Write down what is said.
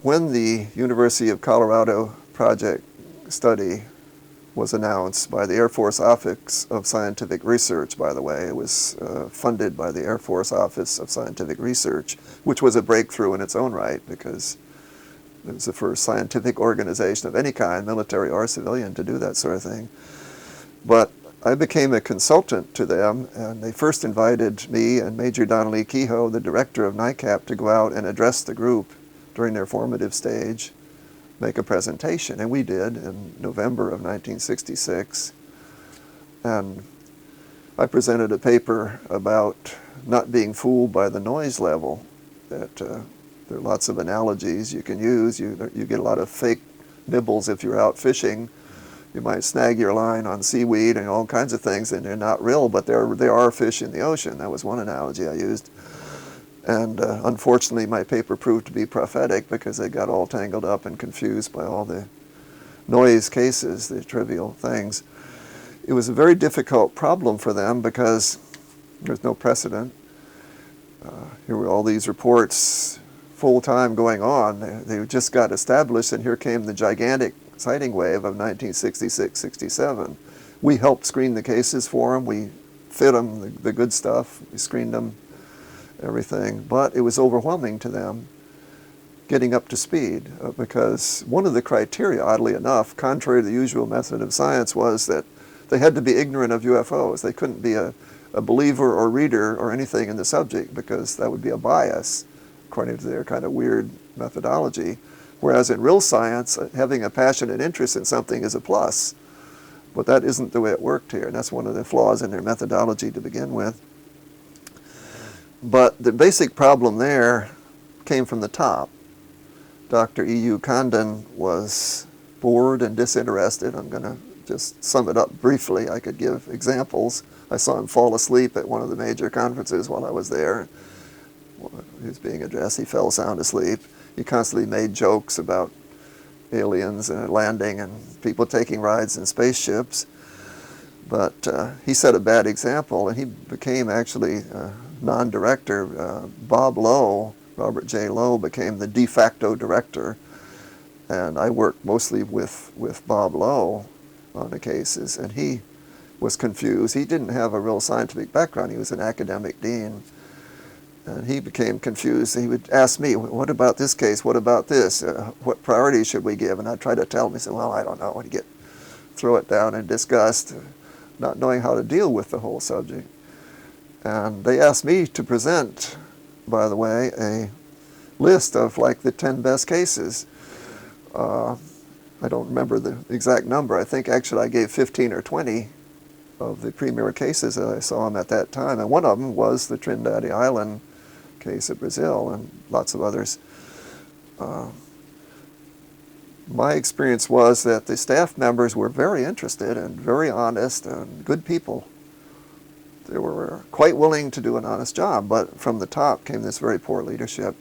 when the University of Colorado project study was announced by the Air Force Office of Scientific Research, by the way. It was funded by the Air Force Office of Scientific Research, which was a breakthrough in its own right because it was the first scientific organization of any kind, military or civilian, to do that sort of thing. But I became a consultant to them, and they first invited me and Major Donald E. Kehoe, the director of NICAP, to go out and address the group during their formative stage, make a presentation, and we did in November of 1966. And I presented a paper about not being fooled by the noise level, that there are lots of analogies you can use. You get a lot of fake nibbles if you're out fishing. You might snag your line on seaweed and all kinds of things, and they're not real, but there are fish in the ocean. That was one analogy I used. And unfortunately, my paper proved to be prophetic because they got all tangled up and confused by all the noise cases, the trivial things. It was a very difficult problem for them because there's no precedent. Here were all these reports full-time going on. They just got established, and here came the gigantic sighting wave of 1966-67. We helped screen the cases for them. We fit them the good stuff. We screened them, everything. But it was overwhelming to them getting up to speed because one of the criteria, oddly enough, contrary to the usual method of science, was that they had to be ignorant of UFOs. They couldn't be a believer or reader or anything in the subject because that would be a bias according to their kind of weird methodology. Whereas in real science, having a passionate interest in something is a plus. But that isn't the way it worked here, and that's one of the flaws in their methodology to begin with. But the basic problem there came from the top. Dr. E.U. Condon was bored and disinterested. I'm going to just sum it up briefly. I could give examples. I saw him fall asleep at one of the major conferences while I was there. He was being addressed. He fell sound asleep. He constantly made jokes about aliens and landing and people taking rides in spaceships. But he set a bad example, and he became actually non-director. Bob Lowe, Robert J. Lowe, became the de facto director. And I worked mostly with Bob Lowe on the cases, and he was confused. He didn't have a real scientific background. He was an academic dean. And he became confused. He would ask me, what about this case? What about this? What priority should we give? And I'd try to tell him. He said, well, I don't know. And he'd throw it down in disgust, not knowing how to deal with the whole subject. And they asked me to present, by the way, a list of like the 10 best cases. I don't remember the exact number. I think actually I gave 15 or 20 of the premier cases that I saw him at that time. And one of them was the Trindade Island case of Brazil, and lots of others. My experience was that the staff members were very interested and very honest and good people. They were quite willing to do an honest job, but from the top came this very poor leadership.